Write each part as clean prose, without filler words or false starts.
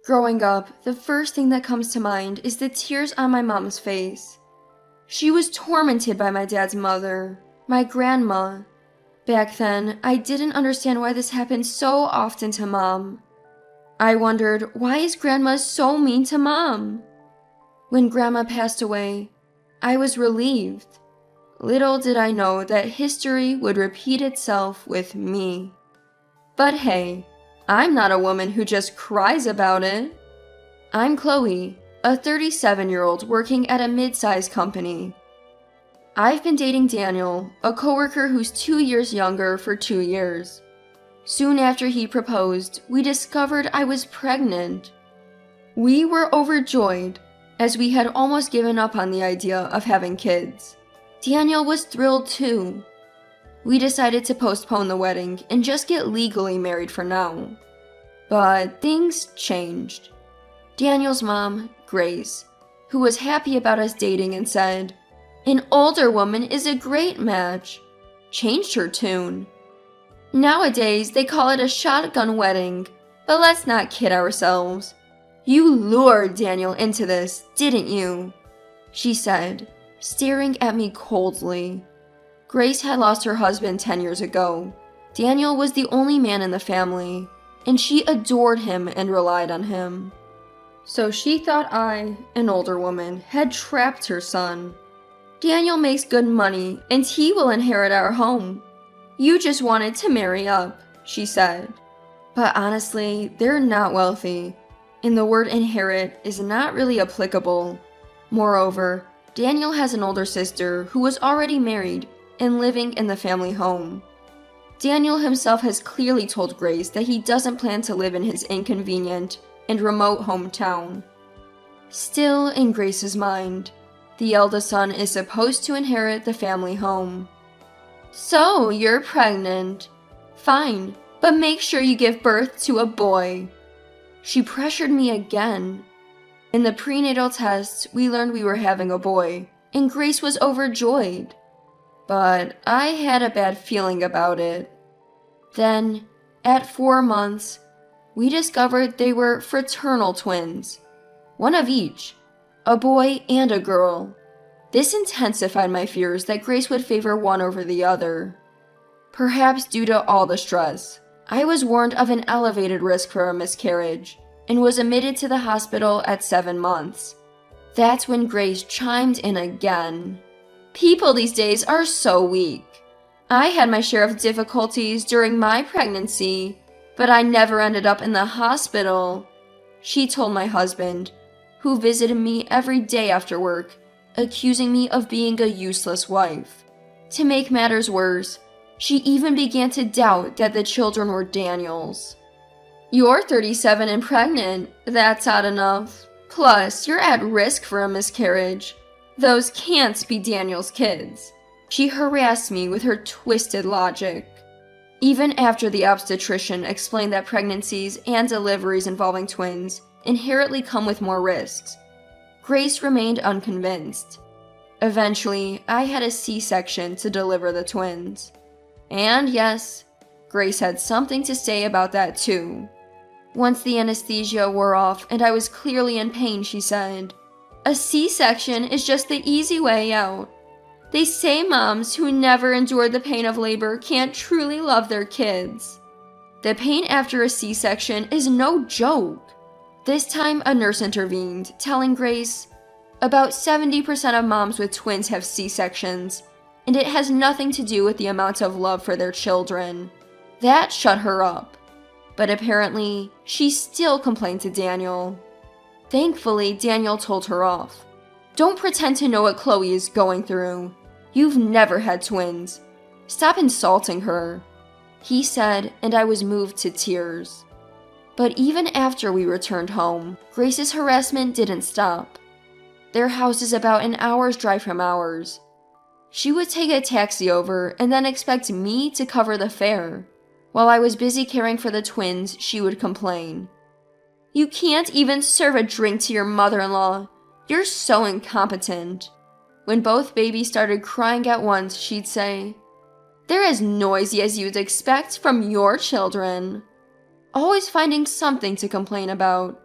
Growing up, the first thing that comes to mind is the tears on my mom's face. She was tormented by my dad's mother, my grandma. Back then, I didn't understand why this happened so often to Mom. I wondered, why is Grandma so mean to Mom? When Grandma passed away, I was relieved. Little did I know that history would repeat itself with me. But hey, I'm not a woman who just cries about it. I'm Chloe, a 37-year-old working at a mid-sized company. I've been dating Daniel, a coworker who's 2 years younger, for 2 years. Soon after he proposed, we discovered I was pregnant. We were overjoyed, as we had almost given up on the idea of having kids. Daniel was thrilled too. We decided to postpone the wedding and just get legally married for now. But things changed. Daniel's mom, Grace, who was happy about us dating and said, "An older woman is a great match," changed her tune. Nowadays, they call it a shotgun wedding, but let's not kid ourselves. "You lured Daniel into this, didn't you?" she said, staring at me coldly. Grace had lost her husband 10 years ago. Daniel was the only man in the family, and she adored him and relied on him. So she thought I, an older woman, had trapped her son. "Daniel makes good money, and he will inherit our home. You just wanted to marry up," she said. But honestly, they're not wealthy, and the word inherit is not really applicable. Moreover, Daniel has an older sister who was already married and living in the family home. Daniel himself has clearly told Grace that he doesn't plan to live in his inconvenient and remote hometown. Still, in Grace's mind, the eldest son is supposed to inherit the family home. "So, you're pregnant. Fine, but make sure you give birth to a boy." She pressured me again. In the prenatal tests, we learned we were having a boy, and Grace was overjoyed. But I had a bad feeling about it. Then, at 4 months, we discovered they were fraternal twins. One of each, a boy and a girl. This intensified my fears that Grace would favor one over the other. Perhaps due to all the stress, I was warned of an elevated risk for a miscarriage and was admitted to the hospital at 7 months. That's when Grace chimed in again. People these days are so weak. I had my share of difficulties during my pregnancy, but I never ended up in the hospital, she told my husband, who visited me every day after work, accusing me of being a useless wife. To make matters worse, she even began to doubt that the children were Daniel's. "You're 37 and pregnant, that's odd enough. Plus, you're at risk for a miscarriage. Those can't be Daniel's kids." She harassed me with her twisted logic. Even after the obstetrician explained that pregnancies and deliveries involving twins inherently come with more risks, Grace remained unconvinced. Eventually, I had a C-section to deliver the twins. And yes, Grace had something to say about that too. Once the anesthesia wore off and I was clearly in pain, she said, "A C-section is just the easy way out. They say moms who never endured the pain of labor can't truly love their kids. The pain after a C-section is no joke." This time, a nurse intervened, telling Grace, "About 70% of moms with twins have C-sections, and it has nothing to do with the amount of love for their children." That shut her up. But apparently, she still complained to Daniel. Thankfully, Daniel told her off. "Don't pretend to know what Chloe is going through. You've never had twins. Stop insulting her," he said, and I was moved to tears. But even after we returned home, Grace's harassment didn't stop. Their house is about an hour's drive from ours. She would take a taxi over and then expect me to cover the fare. While I was busy caring for the twins, she would complain. "You can't even serve a drink to your mother-in-law. You're so incompetent." When both babies started crying at once, she'd say, "They're as noisy as you'd expect from your children." Always finding something to complain about.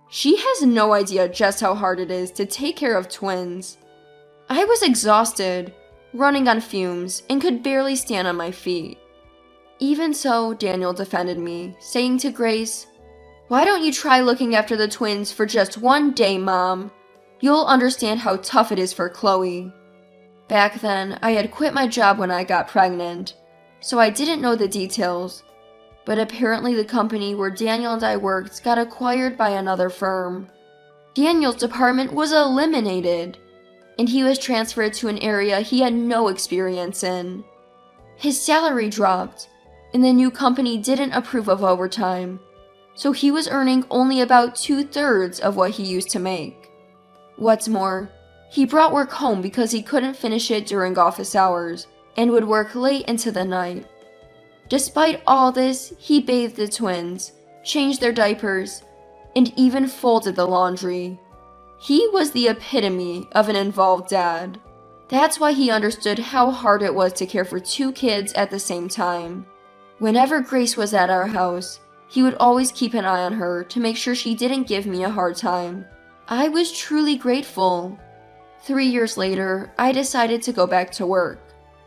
She has no idea just how hard it is to take care of twins. I was exhausted, running on fumes, and could barely stand on my feet. Even so, Daniel defended me, saying to Grace, "Why don't you try looking after the twins for just one day, Mom? You'll understand how tough it is for Chloe." Back then, I had quit my job when I got pregnant, so I didn't know the details, but apparently the company where Daniel and I worked got acquired by another firm. Daniel's department was eliminated, and he was transferred to an area he had no experience in. His salary dropped, and the new company didn't approve of overtime, so he was earning only about 2/3 of what he used to make. What's more, he brought work home because he couldn't finish it during office hours and would work late into the night. Despite all this, he bathed the twins, changed their diapers, and even folded the laundry. He was the epitome of an involved dad. That's why he understood how hard it was to care for two kids at the same time. Whenever Grace was at our house, he would always keep an eye on her to make sure she didn't give me a hard time. I was truly grateful. 3 years later, I decided to go back to work.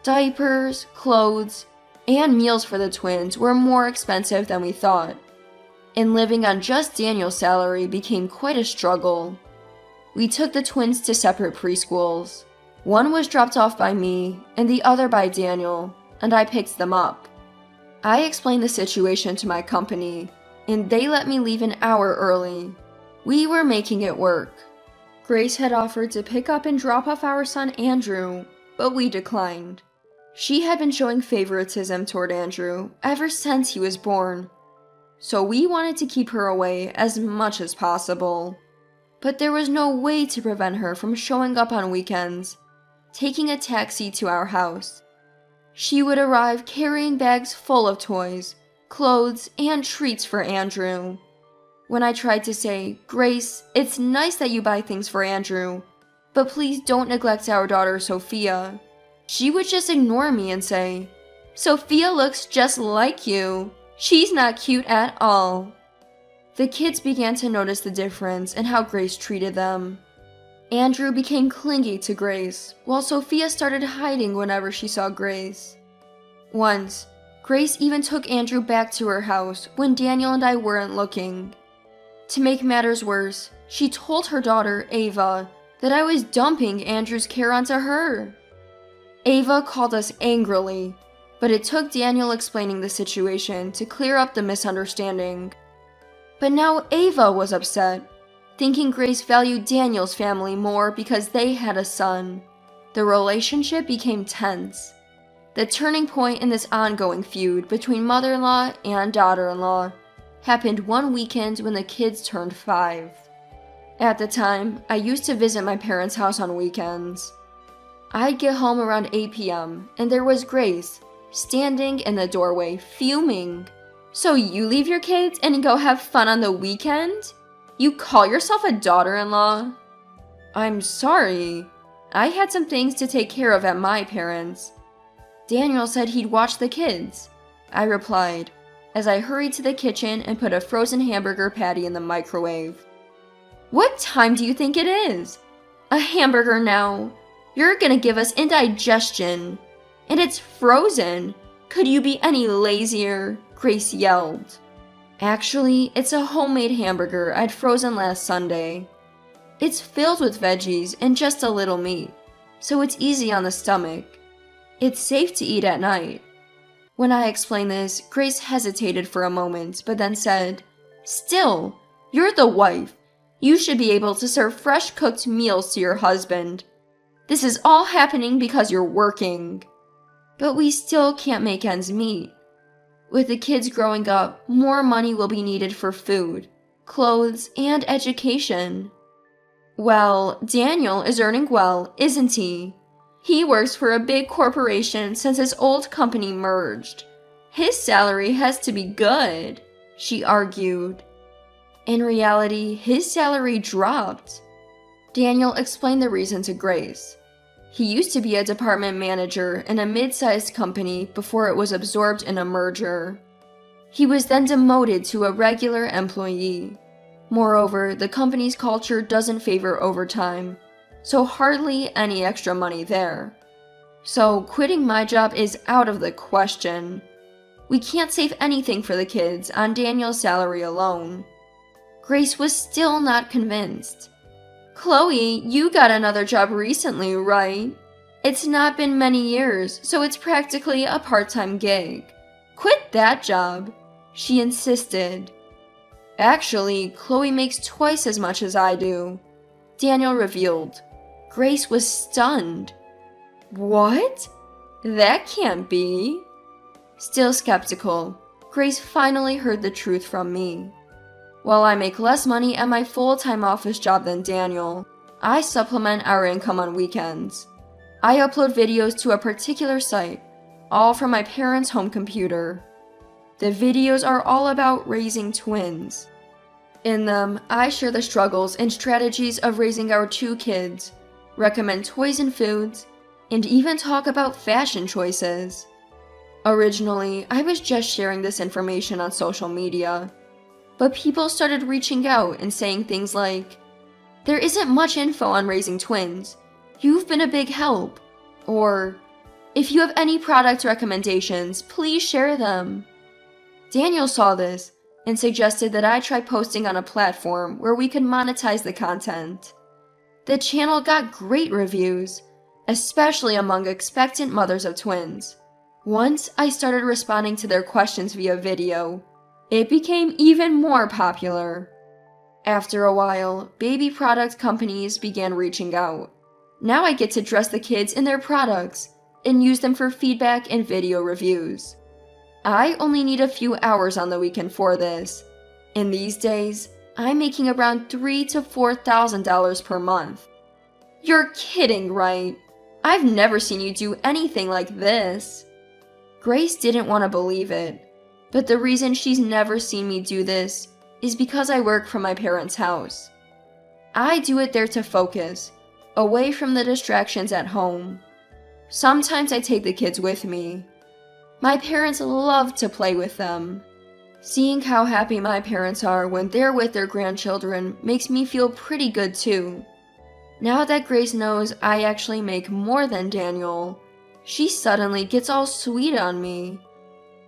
Diapers, clothes, and meals for the twins were more expensive than we thought, and living on just Daniel's salary became quite a struggle. We took the twins to separate preschools. One was dropped off by me, and the other by Daniel, and I picked them up. I explained the situation to my company, and they let me leave an hour early. We were making it work. Grace had offered to pick up and drop off our son Andrew, but we declined. She had been showing favoritism toward Andrew ever since he was born, so we wanted to keep her away as much as possible. But there was no way to prevent her from showing up on weekends, taking a taxi to our house. She would arrive carrying bags full of toys, clothes, and treats for Andrew. When I tried to say, "Grace, it's nice that you buy things for Andrew, but please don't neglect our daughter Sophia," she would just ignore me and say, "Sophia looks just like you. She's not cute at all." The kids began to notice the difference in how Grace treated them. Andrew became clingy to Grace, while Sophia started hiding whenever she saw Grace. Once, Grace even took Andrew back to her house when Daniel and I weren't looking. To make matters worse, she told her daughter, Ava, that I was dumping Andrew's care onto her. Ava called us angrily, but it took Daniel explaining the situation to clear up the misunderstanding. But now Ava was upset, thinking Grace valued Daniel's family more because they had a son. The relationship became tense. The turning point in this ongoing feud between mother-in-law and daughter-in-law happened one weekend when the kids turned 5. At the time, I used to visit my parents' house on weekends. I'd get home around 8 p.m., and there was Grace, standing in the doorway, fuming. "So you leave your kids and go have fun on the weekend? You call yourself a daughter-in-law?" "I'm sorry. I had some things to take care of at my parents'. Daniel said he'd watch the kids," I replied, as I hurried to the kitchen and put a frozen hamburger patty in the microwave. "What time do you think it is? A hamburger now? You're gonna give us indigestion. And it's frozen. Could you be any lazier?" Grace yelled. "Actually, it's a homemade hamburger I'd frozen last Sunday. It's filled with veggies and just a little meat, so it's easy on the stomach. It's safe to eat at night." When I explained this, Grace hesitated for a moment, but then said, "Still, you're the wife. You should be able to serve fresh cooked meals to your husband. This is all happening because you're working." But we still can't make ends meet. With the kids growing up, more money will be needed for food, clothes, and education. "Well, Daniel is earning well, isn't he? He works for a big corporation since his old company merged. His salary has to be good," she argued. In reality, his salary dropped. Daniel explained the reason to Grace. He used to be a department manager in a mid-sized company before it was absorbed in a merger. He was then demoted to a regular employee. Moreover, the company's culture doesn't favor overtime, so hardly any extra money there. So quitting my job is out of the question. We can't save anything for the kids on Daniel's salary alone. Grace was still not convinced. Chloe, you got another job recently, right? It's not been many years, so it's practically a part-time gig. Quit that job, she insisted. Actually, Chloe makes twice as much as I do, Daniel revealed. Grace was stunned. What? That can't be. Still skeptical, Grace finally heard the truth from me. While I make less money at my full-time office job than Daniel, I supplement our income on weekends. I upload videos to a particular site, all from my parents' home computer. The videos are all about raising twins. In them, I share the struggles and strategies of raising our 2 kids, recommend toys and foods, and even talk about fashion choices. Originally, I was just sharing this information on social media, but people started reaching out and saying things like, "There isn't much info on raising twins. You've been a big help." Or, "If you have any product recommendations, please share them." Daniel saw this and suggested that I try posting on a platform where we could monetize the content. The channel got great reviews, especially among expectant mothers of twins. Once I started responding to their questions via video, it became even more popular. After a while, baby product companies began reaching out. Now I get to dress the kids in their products and use them for feedback and video reviews. I only need a few hours on the weekend for this, and these days, I'm making around $3,000 to $4,000 per month. You're kidding, right? I've never seen you do anything like this. Grace didn't want to believe it, but the reason she's never seen me do this is because I work from my parents' house. I do it there to focus, away from the distractions at home. Sometimes I take the kids with me. My parents love to play with them. Seeing how happy my parents are when they're with their grandchildren makes me feel pretty good too. Now that Grace knows I actually make more than Daniel, she suddenly gets all sweet on me.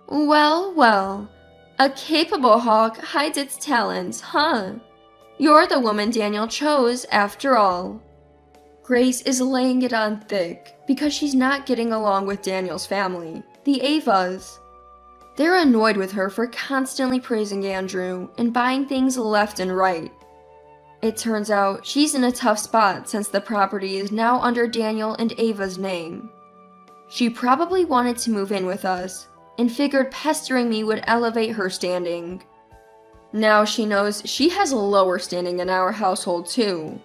Well, well, a capable hawk hides its talons, huh? You're the woman Daniel chose, after all. Grace is laying it on thick because she's not getting along with Daniel's family, the Avas. They're annoyed with her for constantly praising Andrew and buying things left and right. It turns out she's in a tough spot since the property is now under Daniel and Ava's name. She probably wanted to move in with us and figured pestering me would elevate her standing. Now she knows she has a lower standing in our household too.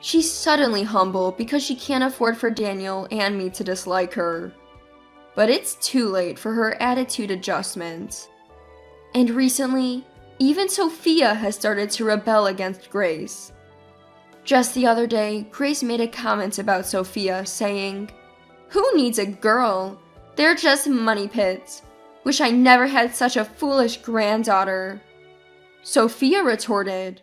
She's suddenly humble because she can't afford for Daniel and me to dislike her. But it's too late for her attitude adjustments. And recently, even Sophia has started to rebel against Grace. Just the other day, Grace made a comment about Sophia, saying, "Who needs a girl? They're just money pits. Wish I never had such a foolish granddaughter." Sophia retorted,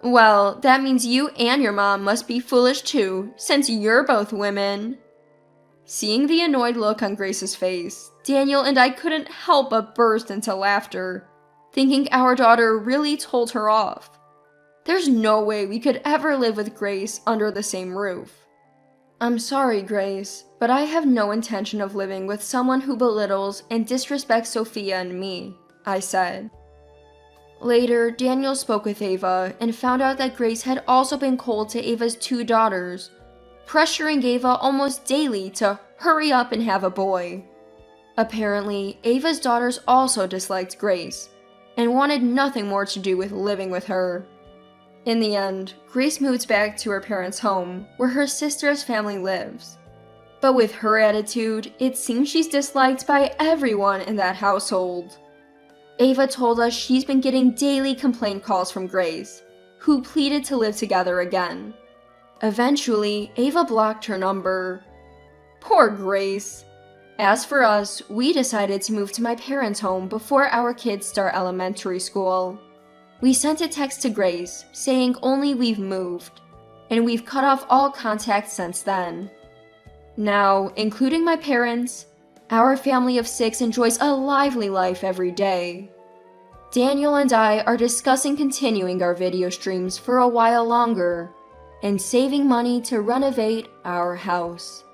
"Well, that means you and your mom must be foolish too, since you're both women." Seeing the annoyed look on Grace's face, Daniel and I couldn't help but burst into laughter, thinking our daughter really told her off. There's no way we could ever live with Grace under the same roof. "I'm sorry, Grace, but I have no intention of living with someone who belittles and disrespects Sophia and me," I said. Later, Daniel spoke with Ava and found out that Grace had also been cold to Ava's 2 daughters, pressuring Ava almost daily to hurry up and have a boy. Apparently, Ava's daughters also disliked Grace and wanted nothing more to do with living with her. In the end, Grace moved back to her parents' home, where her sister's family lives. But with her attitude, it seems she's disliked by everyone in that household. Ava told us she's been getting daily complaint calls from Grace, who pleaded to live together again. Eventually, Ava blocked her number. Poor Grace. As for us, we decided to move to my parents' home before our kids start elementary school. We sent a text to Grace saying only we've moved, and we've cut off all contact since then. Now, including my parents, our family of 6 enjoys a lively life every day. Daniel and I are discussing continuing our video streams for a while longer and saving money to renovate our house.